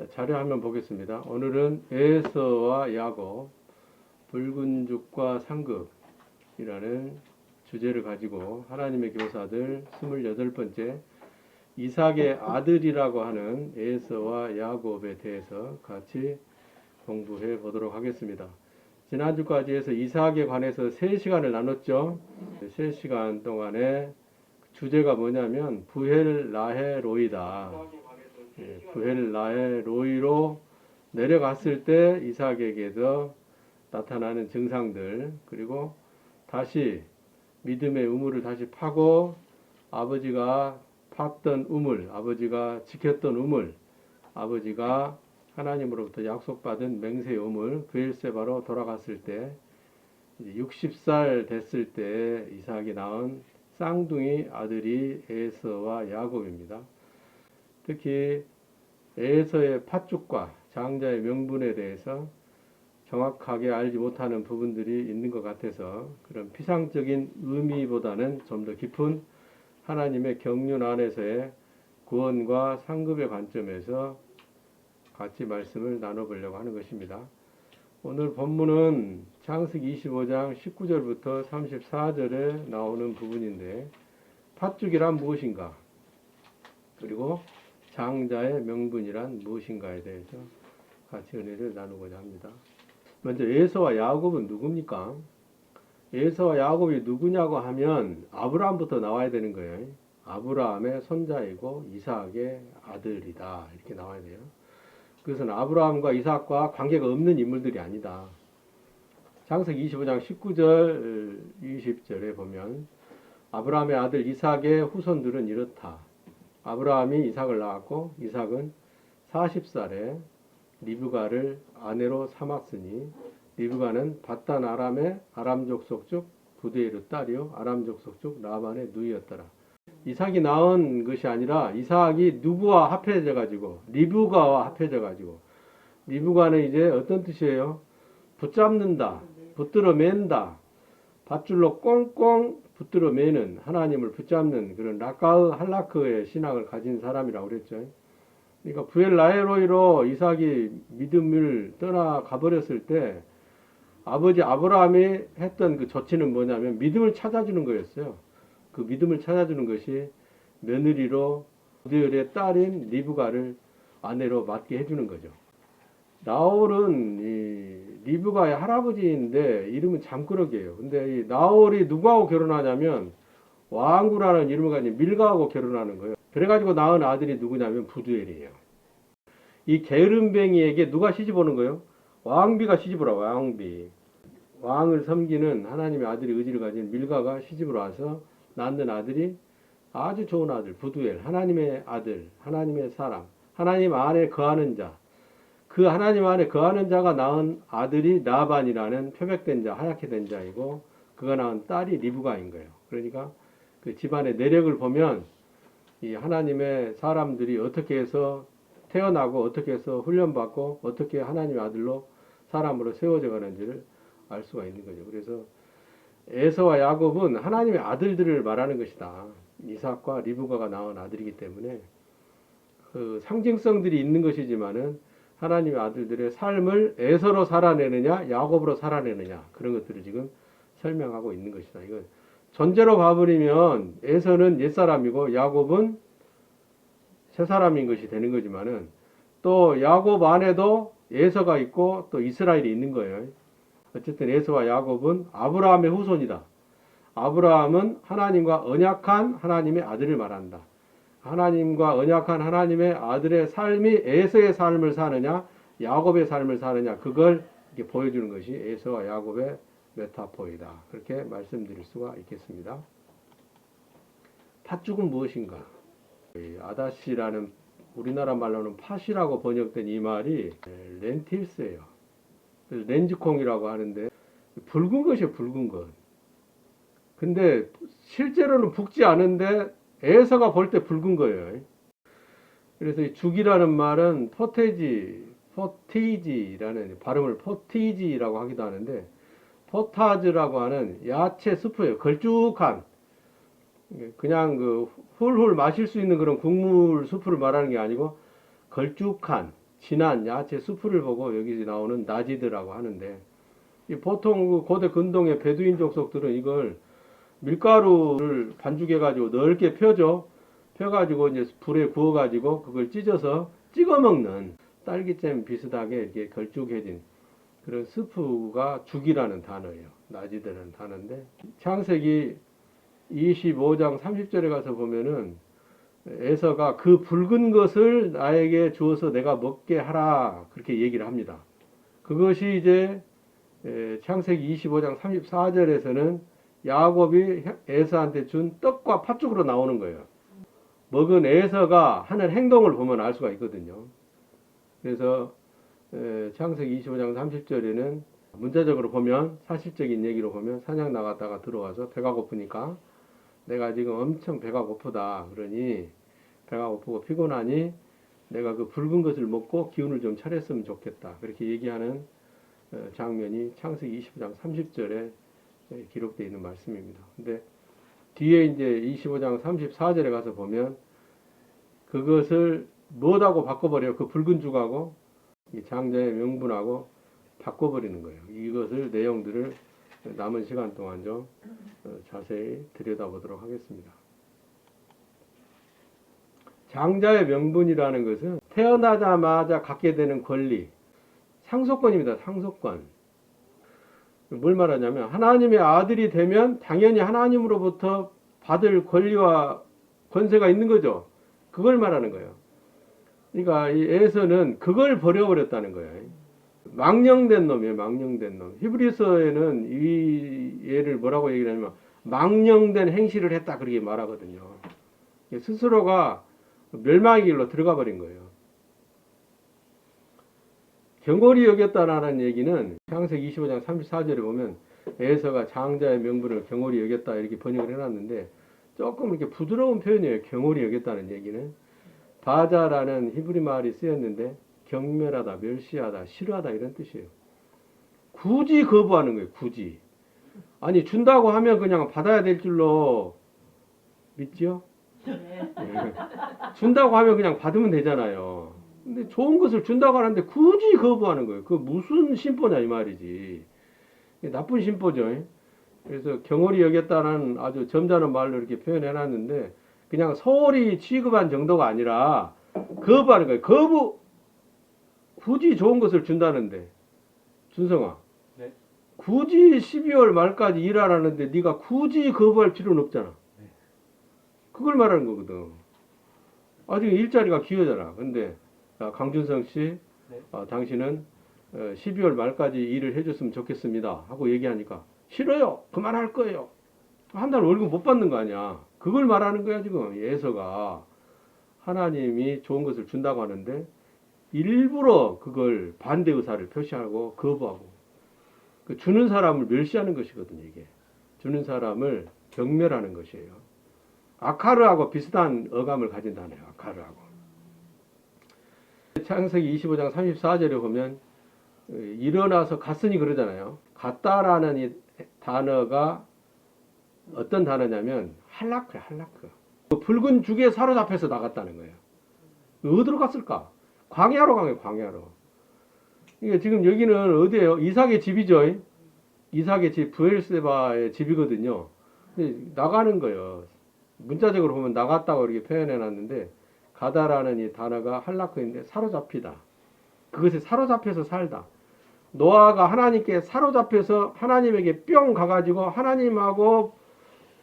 자료 한번 보겠습니다. 오늘은 에서와 야곱, 붉은 죽과 상급이라는 주제를 가지고 하나님의 교사들 28번째 이삭의 아들이라고 하는 에서와 야곱에 대해서 같이 공부해 보도록 하겠습니다. 지난주까지 해서 이삭에 관해서 3시간을 나눴죠. 3시간 동안에 주제가 뭐냐면 부헬 라헬 로이다. 부헬 라헬 로이로 내려갔을 때 이삭에게서 나타나는 증상들, 그리고 다시 믿음의 우물을 다시 파고 아버지가 팠던 우물, 아버지가 지켰던 우물, 아버지가 하나님으로부터 약속받은 맹세의 우물 브엘세바로 돌아갔을 때 60살 됐을 때 이삭이 낳은 쌍둥이 아들이 에서와 야곱입니다. 특히 에서의 팥죽과 장자의 명분에 대해서 정확하게 알지 못하는 부분들이 있는 것 같아서 그런 피상적인 의미보다는 좀 더 깊은 하나님의 경륜 안에서의 구원과 상급의 관점에서 같이 말씀을 나눠보려고 하는 것입니다. 오늘 본문은 창세기 25장 19절부터 34절에 나오는 부분인데 팥죽이란 무엇인가, 그리고 장자의 명분이란 무엇인가에 대해서 같이 은혜를 나누고자 합니다. 먼저 에서와 야곱은 누굽니까? 에서와 야곱이 누구냐고 하면 아브라함부터 나와야 되는 거예요. 아브라함의 손자이고 이삭의 아들이다, 이렇게 나와야 돼요. 그것은 아브라함과 이삭과 관계가 없는 인물들이 아니다. 창세기 25장 19절 20절에 보면 아브라함의 아들 이삭의 후손들은 이렇다. 아브라함이 이삭을 낳았고 이삭은 40살에 리브가를 아내로 삼았으니 리브가는 바단 아람의 아람 족속 중 부두엘의 딸이요 아람 족속 중 라반의 누이였더라. 이삭이 낳은 것이 아니라 이삭이 누구와 합해져 가지고 리브가와 합해져 가지고, 리브가는 이제 어떤 뜻이에요? 붙잡는다, 붙들어 맨다, 밧줄로 꽁꽁 붙들어 매는, 하나님을 붙잡는 그런 라카흐 할라크의 신앙을 가진 사람이라고 그랬죠. 그러니까 부엘 라헬로이로 이삭이 믿음을 떠나가 버렸을 때 아버지 아브라함이 했던 그 조치는 뭐냐면 믿음을 찾아주는 거였어요. 그 믿음을 찾아주는 것이 며느리로 부두엘의 딸인 리브가를 아내로 맡게 해주는 거죠. 나홀은 이 리브가의 할아버지인데 이름은 잠꾸러기예요. 근데 이 나홀이 누구하고 결혼하냐면 왕구라는 이름을 가진 밀가하고 결혼하는 거예요. 그래가지고 낳은 아들이 누구냐면 부두엘이에요. 이 게으름뱅이에게 누가 시집 오는 거예요? 왕비가 시집을 와. 왕비. 왕을 섬기는 하나님의 아들이 의지를 가진 밀가가 시집을 와서 낳는 아들이 아주 좋은 아들 부두엘, 하나님의 아들, 하나님의 사람, 하나님 안에 거하는 자. 그 하나님 안에 거하는 자가 낳은 아들이 라반이라는 표백된 자, 하얗게 된 자이고, 그가 낳은 딸이 리브가인 거예요. 그러니까 그 집안의 내력을 보면 이 하나님의 사람들이 어떻게 해서 태어나고 어떻게 해서 훈련받고 어떻게 하나님의 아들로 사람으로 세워져 가는지를 알 수가 있는 거죠. 그래서 에서와 야곱은 하나님의 아들들을 말하는 것이다. 이삭과 리브가가 낳은 아들이기 때문에 그 상징성들이 있는 것이지만은 하나님의 아들들의 삶을 에서로 살아내느냐 야곱으로 살아내느냐, 그런 것들을 지금 설명하고 있는 것이다. 이건 전제로 봐버리면 에서는 옛사람이고 야곱은 새사람인 것이 되는 거지만은 또 야곱 안에도 에서가 있고 또 이스라엘이 있는 거예요. 어쨌든 에서와 야곱은 아브라함의 후손이다. 아브라함은 하나님과 언약한 하나님의 아들을 말한다. 하나님과 언약한 하나님의 아들의 삶이 에서의 삶을 사느냐 야곱의 삶을 사느냐, 그걸 이렇게 보여주는 것이 에서와 야곱의 메타포이다. 그렇게 말씀드릴 수가 있겠습니다. 팥죽은 무엇인가? 아다시라는 우리나라 말로는 팥이라고 번역된 이 말이 렌틸스예요. 렌즈콩이라고 하는데 붉은 것이에요. 붉은 것. 근데 실제로는 붉지 않은데 에서가 볼 때 붉은 거예요. 그래서 이 죽이라는 말은 포테이지라는 발음을 포티지라고 하기도 하는데, 포타즈라고 하는 야채 스프예요. 걸쭉한, 그냥 그 훌훌 마실 수 있는 그런 국물 스프를 말하는 게 아니고 걸쭉한 진한 야채 수프를 보고 여기 나오는 나지드라고 하는데, 보통 그 고대 근동의 베두인 족속들은 이걸 밀가루를 반죽해가지고 넓게 펴죠. 펴가지고 이제 불에 구워가지고 그걸 찢어서 찍어 먹는 딸기잼 비슷하게 이렇게 걸쭉해진 그런 스프가 죽이라는 단어예요. 나지드라는 단어인데, 창세기 25장 30절에 가서 보면은 에서가 그 붉은 것을 나에게 주어서 내가 먹게 하라 그렇게 얘기를 합니다. 그것이 이제 창세기 25장 34절에서는 야곱이 에서한테 준 떡과 팥죽으로 나오는 거예요. 먹은 에서가 하는 행동을 보면 알 수가 있거든요. 그래서 창세기 25장 30절에는 문자적으로 보면, 사실적인 얘기로 보면, 사냥 나갔다가 들어와서 배가 고프니까 내가 지금 엄청 배가 고프다. 그러니 배가 고프고 피곤하니 내가 그 붉은 것을 먹고 기운을 좀 차렸으면 좋겠다. 그렇게 얘기하는 장면이 창세기 25장 30절에 기록되어 있는 말씀입니다. 근데 뒤에 이제 25장 34절에 가서 보면 그것을 뭐하고 바꿔버려요? 그 붉은 죽하고 이 장자의 명분하고 바꿔버리는 거예요. 이것을 내용들을 남은 시간 동안 좀 자세히 들여다보도록 하겠습니다. 장자의 명분이라는 것은 태어나자마자 갖게 되는 권리, 상속권입니다. 상속권. 뭘 말하냐면 하나님의 아들이 되면 당연히 하나님으로부터 받을 권리와 권세가 있는 거죠. 그걸 말하는 거예요. 그러니까 이 에서는 그걸 버려버렸다는 거예요. 망령된 놈이에요. 망령된 놈. 히브리서에는 이 얘를 뭐라고 얘기를 하냐면 망령된 행실을 했다 그렇게 말하거든요. 스스로가 멸망의 길로 들어가 버린 거예요. 경홀히 여겼다라는 얘기는 창세기 25장 34절에 보면 에서가 장자의 명분을 경홀히 여겼다 이렇게 번역을 해놨는데, 조금 이렇게 부드러운 표현이에요. 경홀히 여겼다는 얘기는. 바자라는 히브리 말이 쓰였는데 경멸하다, 멸시하다, 싫어하다 이런 뜻이에요. 굳이 거부하는 거예요. 굳이. 아니 준다고 하면 그냥 받아야 될 줄로 믿죠? 네. 준다고 하면 그냥 받으면 되잖아요. 근데 좋은 것을 준다고 하는데 굳이 거부하는 거예요. 그 무슨 심보냐 이 말이지. 나쁜 심보죠. 그래서 경홀히 여겼다는 아주 점잖은 말로 이렇게 표현해놨는데, 그냥 소홀히 취급한 정도가 아니라 거부하는 거예요. 거부. 굳이 좋은 것을 준다는데, 준성아. 네. 굳이 12월 말까지 일하라는데 네가 굳이 거부할 필요는 없잖아. 네. 그걸 말하는 거거든. 아직 일자리가 기회잖아. 근데 강준성 씨, 네. 당신은 12월 말까지 일을 해줬으면 좋겠습니다 하고 얘기하니까 싫어요. 그만할 거예요. 한 달 월급 못 받는 거 아니야. 그걸 말하는 거야 지금. 에서가 하나님이 좋은 것을 준다고 하는데 일부러 그걸 반대 의사를 표시하고 거부하고, 그 주는 사람을 멸시하는 것이거든요. 이게 주는 사람을 경멸하는 것이에요. 아카르하고 비슷한 어감을 가진 단어예요. 아카르하고. 창세기 25장 34절에 보면 일어나서 갔으니 그러잖아요. 갔다라는 이 단어가 어떤 단어냐면 할라크야. 할라크. 그 붉은 죽에 사로잡혀서 나갔다는 거예요. 어디로 갔을까? 광야로 간 거예요. 광야로. 이게 지금 여기는 어디예요? 이삭의 집이죠. 이삭의 집, 브엘세바의 집이거든요. 나가는 거예요. 문자적으로 보면 나갔다고 이렇게 표현해 놨는데, 가다라는 이 단어가 할라크인데 사로잡히다. 그것에 사로잡혀서 살다. 노아가 하나님께 사로잡혀서 하나님에게 뿅 가가지고 하나님하고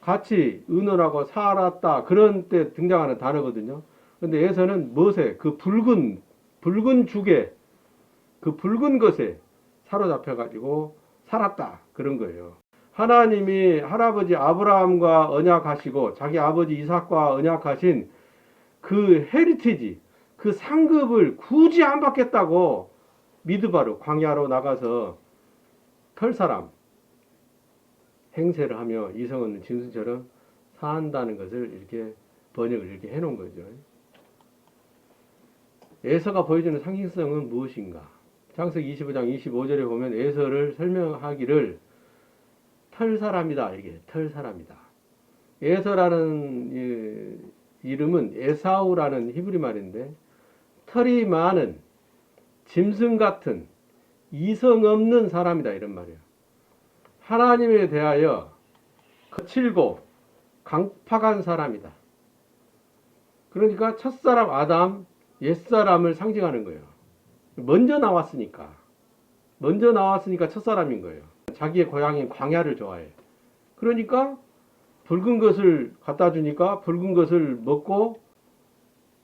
같이 의논하고 살았다. 그런 때 등장하는 단어거든요. 근데 에서는 무엇에? 그 붉은 죽에, 그 붉은 것에 사로잡혀가지고 살았다. 그런 거예요. 하나님이 할아버지 아브라함과 언약하시고 자기 아버지 이삭과 언약하신 그 헤리티지, 그 상급을 굳이 안 받겠다고 미드바로 광야로 나가서 털사람 행세를 하며 이성은 짐승처럼 산다는 것을 이렇게 번역을 이렇게 해놓은 거죠. 에서가 보여주는 상징성은 무엇인가? 창세기 25장 25절에 보면 에서를 설명하기를 털사람이다. 이게 털사람이다. 에서라는 이름은 에사우라는 히브리 말인데, 털이 많은, 짐승 같은 이성 없는 사람이다 이런 말이에요. 하나님에 대하여 거칠고 강팍한 사람이다. 그러니까 첫사람 아담, 옛사람을 상징하는 거예요. 먼저 나왔으니까 첫사람인 거예요. 자기의 고향인 광야를 좋아해. 그러니까 붉은 것을 갖다 주니까 붉은 것을 먹고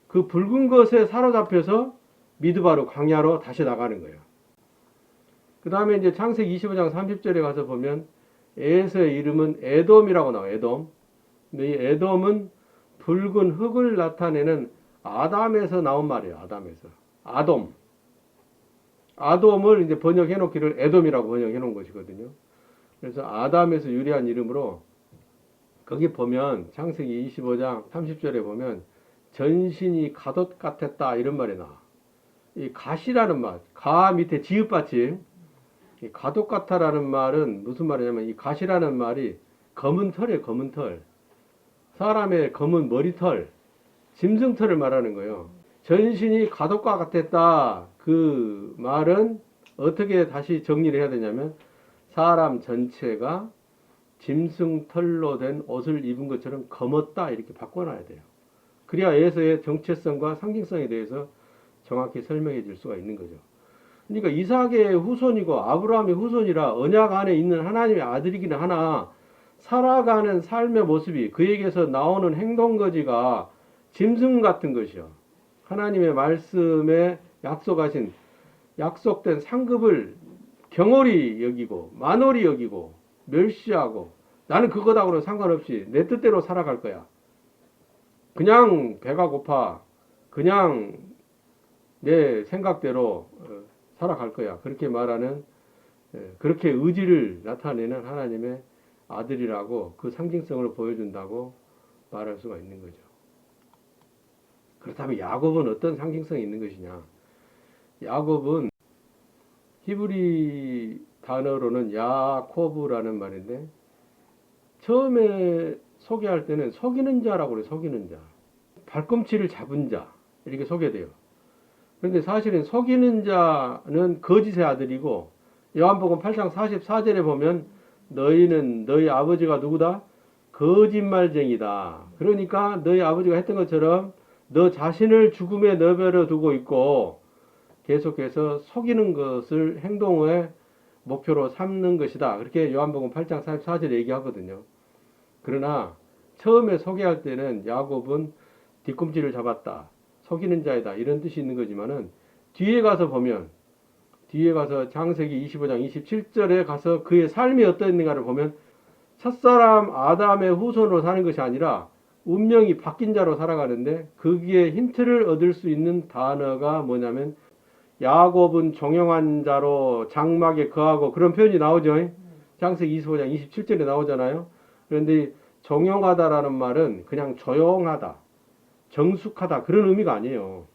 그 붉은 것에 사로잡혀서 미드바로 광야로 다시 나가는 거예요. 그 다음에 이제 창세기 25장 30절에 가서 보면 에서의 이름은 에돔이라고 나와요. 에돔. 근데 이 에돔은 붉은 흙을 나타내는 아담에서 나온 말이에요. 아담에서. 아돔을 이제 번역해 놓기를 에돔이라고 번역해 놓은 것이거든요. 그래서 아담에서 유래한 이름으로 거기 보면 창세기 25장 30절에 보면 전신이 갓옷 같았다 이런 말이 나와. 이 갓이라는 말, 가 밑에 지읒 받침, 이 갓옷 같다라는 말은 무슨 말이냐면 이 갓이라는 말이 검은 털이에요. 검은 털. 사람의 검은 머리털, 짐승털을 말하는 거예요. 전신이 갓옷과 같았다. 그 말은 어떻게 다시 정리를 해야 되냐면 사람 전체가 짐승털로 된 옷을 입은 것처럼 검었다 이렇게 바꿔놔야 돼요. 그래야 에서의 정체성과 상징성에 대해서 정확히 설명해 줄 수가 있는 거죠. 그러니까 이삭의 후손이고 아브라함의 후손이라 언약 안에 있는 하나님의 아들이기는 하나 살아가는 삶의 모습이 그에게서 나오는 행동거지가 짐승 같은 것이요. 하나님의 말씀에 약속된 상급을 경홀히 여기고 만홀히 여기고 멸시하고 나는 그거하고는 상관없이 내 뜻대로 살아갈 거야. 그냥 배가 고파. 그냥 내 생각대로 살아갈 거야. 그렇게 말하는 그렇게 의지를 나타내는 하나님의 아들이라고 그 상징성을 보여준다고 말할 수가 있는 거죠. 그렇다면 야곱은 어떤 상징성이 있는 것이냐? 야곱은 히브리 단어로는 야코브라는 말인데 처음에 소개할 때는 속이는 자라고 그래요. 속이는 자. 발꿈치를 잡은 자 이렇게 소개돼요. 그런데 사실은 속이는 자는 거짓의 아들이고 요한복음 8장 44절에 보면 너희는 너희 아버지가 누구다? 거짓말쟁이다. 그러니까 너희 아버지가 했던 것처럼 너 자신을 죽음에 내버려 두고 있고 계속해서 속이는 것을 행동의 목표로 삼는 것이다. 그렇게 요한복음 8장 44절에 얘기하거든요. 그러나 처음에 소개할 때는 야곱은 뒤꿈치를 잡았다. 속이는 자이다. 이런 뜻이 있는 거지만은 뒤에 가서 창세기 25장 27절에 가서 그의 삶이 어떠했는가를 보면 첫사람 아담의 후손으로 사는 것이 아니라 운명이 바뀐 자로 살아가는데 거기에 힌트를 얻을 수 있는 단어가 뭐냐면 야곱은 종용한 자로 장막에 거하고 그런 표현이 나오죠. 창세기 25장 27절에 나오잖아요. 그런데 종용하다라는 말은 그냥 조용하다, 정숙하다 그런 의미가 아니에요.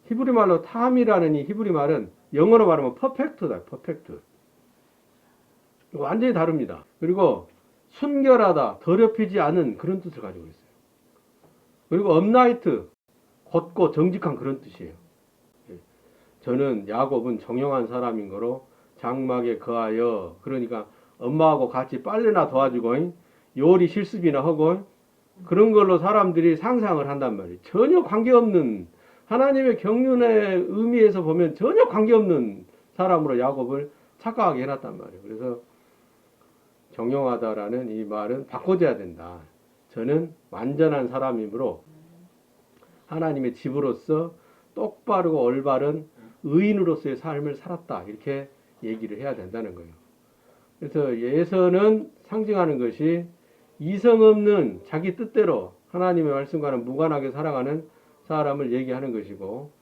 히브리 말로 탐이라는 이 히브리 말은 영어로 말하면 퍼펙트다. 퍼펙트. 완전히 다릅니다. 그리고 순결하다, 더럽히지 않은 그런 뜻을 가지고 있어요. 그리고 업라이트, 곧고 정직한 그런 뜻이에요. 저는 야곱은 정형한 사람인 거로 장막에 거하여 그러니까 엄마하고 같이 빨래나 도와주고 요리 실습이나 하고 그런 걸로 사람들이 상상을 한단 말이에요. 전혀 관계없는 하나님의 경륜의 의미에서 보면 전혀 관계없는 사람으로 야곱을 착각하게 해놨단 말이에요. 그래서 정형하다라는 이 말은 바꿔줘야 된다. 저는 완전한 사람이므로 하나님의 집으로서 똑바르고 올바른 의인으로서의 삶을 살았다. 이렇게 얘기를 해야 된다는 거예요. 그래서 예서는 상징하는 것이 이성 없는 자기 뜻대로 하나님의 말씀과는 무관하게 살아가는 사람을 얘기하는 것이고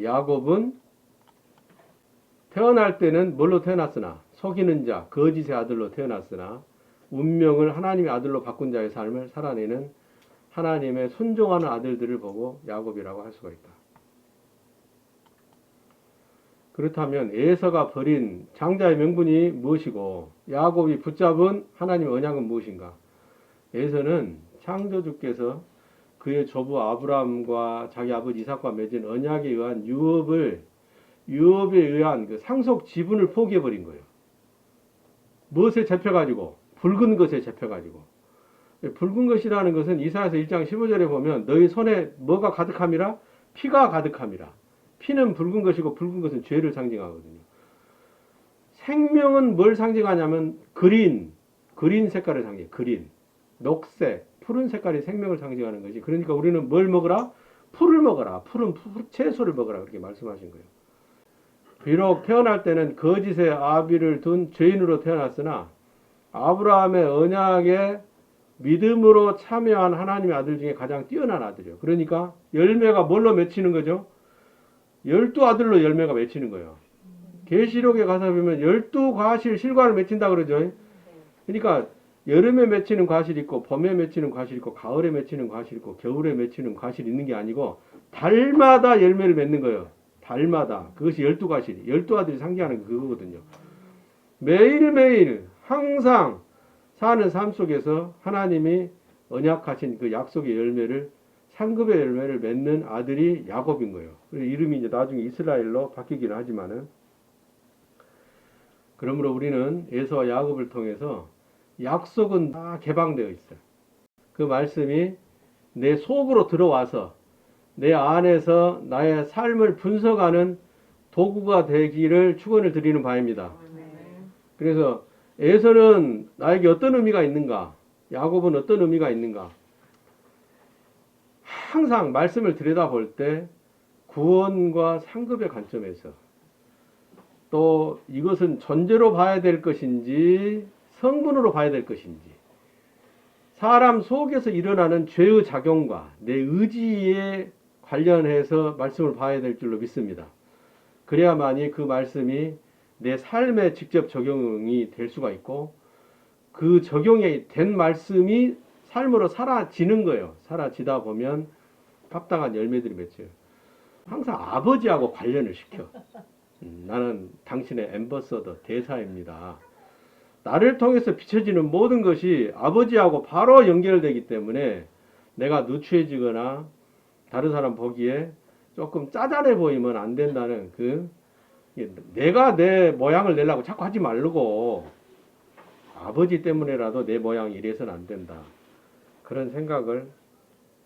야곱은 태어날 때는 뭘로 태어났으나 속이는 자, 거짓의 아들로 태어났으나 운명을 하나님의 아들로 바꾼 자의 삶을 살아내는 하나님의 순종하는 아들들을 보고 야곱이라고 할 수가 있다. 그렇다면 에서가 버린 장자의 명분이 무엇이고 야곱이 붙잡은 하나님의 언약은 무엇인가? 에서는 창조주께서 그의 조부 아브라함과 자기 아버지 이삭과 맺은 언약에 의한 유업을 유업에 의한 그 상속 지분을 포기해버린 거예요. 무엇에 잡혀가지고? 붉은 것에 잡혀가지고. 붉은 것이라는 것은 이사야서 1장 15절에 보면 너희 손에 뭐가 가득함이라? 피가 가득함이라. 피는 붉은 것이고 붉은 것은 죄를 상징하거든요. 생명은 뭘 상징하냐면 그린 색깔을 상징해. 그린, 녹색, 푸른 색깔이 생명을 상징하는 거지. 그러니까 우리는 뭘 먹어라? 풀을 먹어라. 푸른 채소를 먹어라. 그렇게 말씀하신 거예요. 비록 태어날 때는 거짓의 아비를 둔 죄인으로 태어났으나 아브라함의 언약에 믿음으로 참여한 하나님의 아들 중에 가장 뛰어난 아들이에요. 그러니까 열매가 뭘로 맺히는 거죠? 12아들로 열매가 맺히는 거예요. 계시록에 가서 보면 12과실 실과를 맺힌다 그러죠. 그러니까 여름에 맺히는 과실이 있고 봄에 맺히는 과실이 있고 가을에 맺히는 과실이 있고 겨울에 맺히는 과실이 있는 게 아니고 달마다 열매를 맺는 거예요. 달마다. 그것이 12과실이. 12아들이 상징하는 그거거든요. 매일매일 항상 사는 삶 속에서 하나님이 언약하신 그 약속의 열매를 상급의 열매를 맺는 아들이 야곱인 거예요. 이름이 이제 나중에 이스라엘로 바뀌기는 하지만은 그러므로 우리는 에서와 야곱을 통해서 약속은 다 개방되어 있어요. 그 말씀이 내 속으로 들어와서 내 안에서 나의 삶을 분석하는 도구가 되기를 축원을 드리는 바입니다. 그래서 에서는 나에게 어떤 의미가 있는가? 야곱은 어떤 의미가 있는가? 항상 말씀을 들여다볼 때 구원과 상급의 관점에서 또 이것은 존재로 봐야 될 것인지 성분으로 봐야 될 것인지 사람 속에서 일어나는 죄의 작용과 내 의지에 관련해서 말씀을 봐야 될 줄로 믿습니다. 그래야만이 그 말씀이 내 삶에 직접 적용이 될 수가 있고 그 적용이 된 말씀이 삶으로 사라지는 거예요. 사라지다 보면 합당한 열매들이 맺혀요. 항상 아버지하고 관련을 시켜. 나는 당신의 앰버서더 대사입니다. 나를 통해서 비춰지는 모든 것이 아버지하고 바로 연결되기 때문에 내가 누추해지거나 다른 사람 보기에 조금 짜잘해 보이면 안 된다는 내가 내 모양을 내려고 자꾸 하지 말고 아버지 때문에라도 내 모양이 이래서는 안 된다. 그런 생각을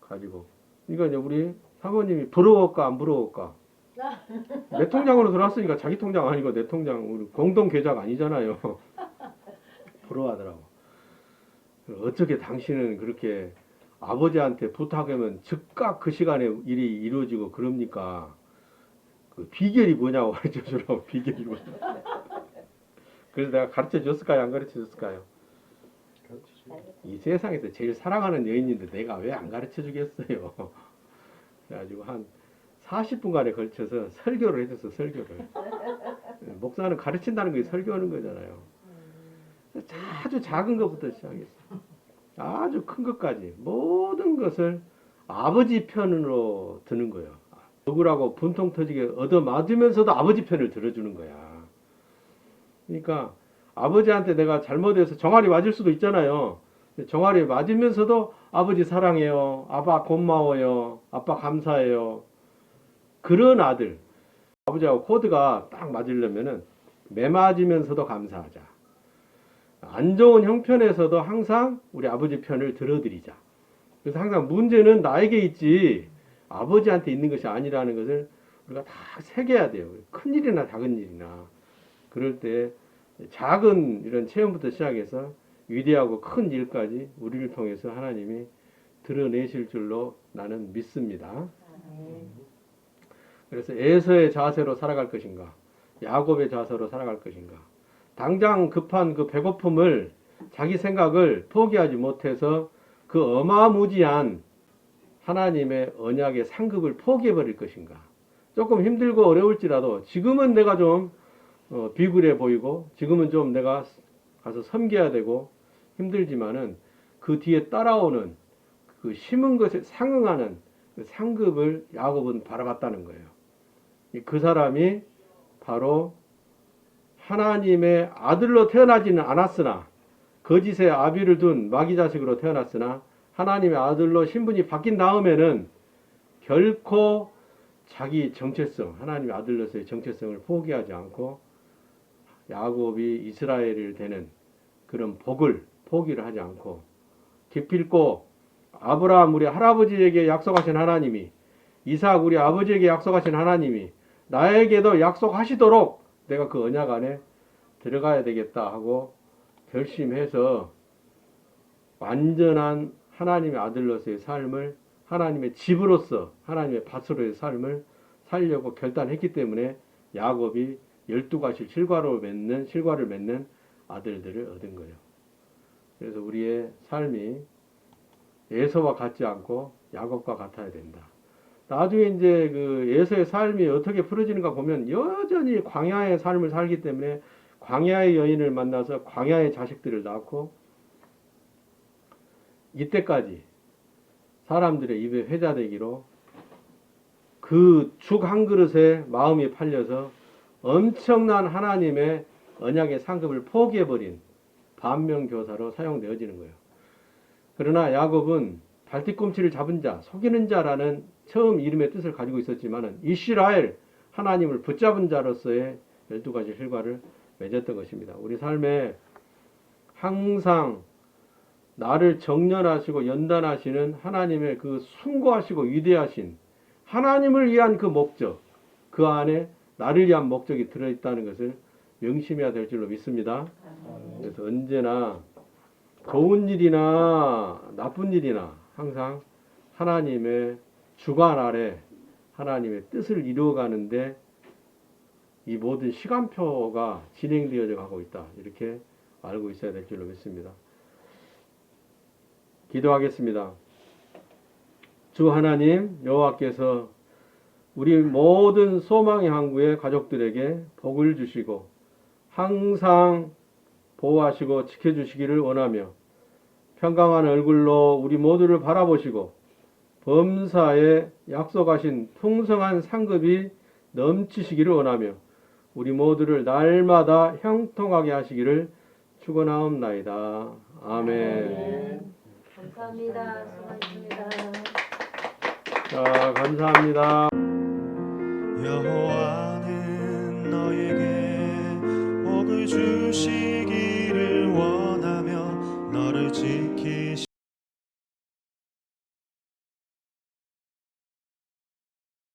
가지고 이거 이제 우리 사모님이 부러울까 안 부러울까? 내 통장으로 들어왔으니까 자기 통장 아니고 내 통장 우리 공동 계좌가 아니잖아요. 부러워하더라고. 어떻게 당신은 그렇게 아버지한테 부탁하면 즉각 그 시간에 일이 이루어지고 그럽니까? 그 비결이 뭐냐고 가르쳐 주라고. 비결이 뭐냐. 그래서 내가 가르쳐 줬을까요? 안 가르쳐 줬을까요? 이 세상에서 제일 사랑하는 여인인데 내가 왜 안 가르쳐 주겠어요? 그래가지고 한 40분간에 걸쳐서 설교를 해줬어. 설교를. 목사는 가르친다는 게 설교하는 거잖아요. 아주 작은 것부터 시작했어. 아주 큰 것까지 모든 것을 아버지 편으로 드는 거예요. 누구라고 분통 터지게 얻어맞으면서도 아버지 편을 들어주는 거야. 그러니까 아버지한테 내가 잘못해서 정아리 맞을 수도 있잖아요. 정아리 맞으면서도 아버지 사랑해요. 아빠 고마워요. 아빠 감사해요. 그런 아들. 아버지하고 코드가 딱 맞으려면은 매 맞으면서도 감사하자. 안 좋은 형편에서도 항상 우리 아버지 편을 들어드리자. 그래서 항상 문제는 나에게 있지 아버지한테 있는 것이 아니라는 것을 우리가 다 새겨야 돼요. 큰 일이나 작은 일이나. 그럴 때 작은 이런 체험부터 시작해서 위대하고 큰 일까지 우리를 통해서 하나님이 드러내실 줄로 나는 믿습니다. 그래서 에서의 자세로 살아갈 것인가? 야곱의 자세로 살아갈 것인가? 당장 급한 그 배고픔을 자기 생각을 포기하지 못해서 그 어마무지한 하나님의 언약의 상급을 포기해버릴 것인가? 조금 힘들고 어려울지라도 지금은 내가 좀 비굴해 보이고 지금은 좀 내가 가서 섬겨야 되고 힘들지만은 그 뒤에 따라오는 그 심은 것에 상응하는 그 상급을 야곱은 바라봤다는 거예요. 그 사람이 바로 하나님의 아들로 태어나지는 않았으나 거짓의 아비를 둔 마귀 자식으로 태어났으나 하나님의 아들로 신분이 바뀐 다음에는 결코 자기 정체성, 하나님의 아들로서의 정체성을 포기하지 않고 야곱이 이스라엘을 되는 그런 복을 포기를 하지 않고 기필코 아브라함 우리 할아버지에게 약속하신 하나님이, 이삭 우리 아버지에게 약속하신 하나님이 나에게도 약속하시도록 내가 그 언약 안에 들어가야 되겠다 하고 결심해서 완전한 하나님의 아들로서의 삶을, 하나님의 집으로서 하나님의 밭으로의 삶을 살려고 결단했기 때문에 야곱이 12가지 실과를 맺는 아들들을 얻은 거예요. 그래서 우리의 삶이 에서와 같지 않고 야곱과 같아야 된다. 나중에 이제 그 에서의 삶이 어떻게 풀어지는가 보면 여전히 광야의 삶을 살기 때문에 광야의 여인을 만나서 광야의 자식들을 낳고 이때까지 사람들의 입에 회자되기로 그 죽 한 그릇에 마음이 팔려서 엄청난 하나님의 언약의 상급을 포기해버린 반면교사로 사용되어지는 거예요. 그러나 야곱은 발뒤꿈치를 잡은 자, 속이는 자라는 처음 이름의 뜻을 가지고 있었지만 이스라엘, 하나님을 붙잡은 자로서의 12가지 실과를 맺었던 것입니다. 우리 삶에 항상 나를 정련하시고 연단하시는 하나님의 그 숭고하시고 위대하신 하나님을 위한 그 목적, 그 안에 나를 위한 목적이 들어있다는 것을 명심해야 될 줄로 믿습니다. 그래서 언제나 좋은 일이나 나쁜 일이나 항상 하나님의 주관 아래 하나님의 뜻을 이루어가는데 이 모든 시간표가 진행되어져 가고 있다. 이렇게 알고 있어야 될 줄로 믿습니다. 기도하겠습니다. 주 하나님 여호와께서 우리 모든 소망의 항구의 가족들에게 복을 주시고 항상 보호하시고 지켜주시기를 원하며 평강한 얼굴로 우리 모두를 바라보시고 범사에 약속하신 풍성한 상급이 넘치시기를 원하며 우리 모두를 날마다 형통하게 하시기를 축원하옵나이다. 아멘. 감사합니다. 수고하셨습니다. 자, 감사합니다. 여호와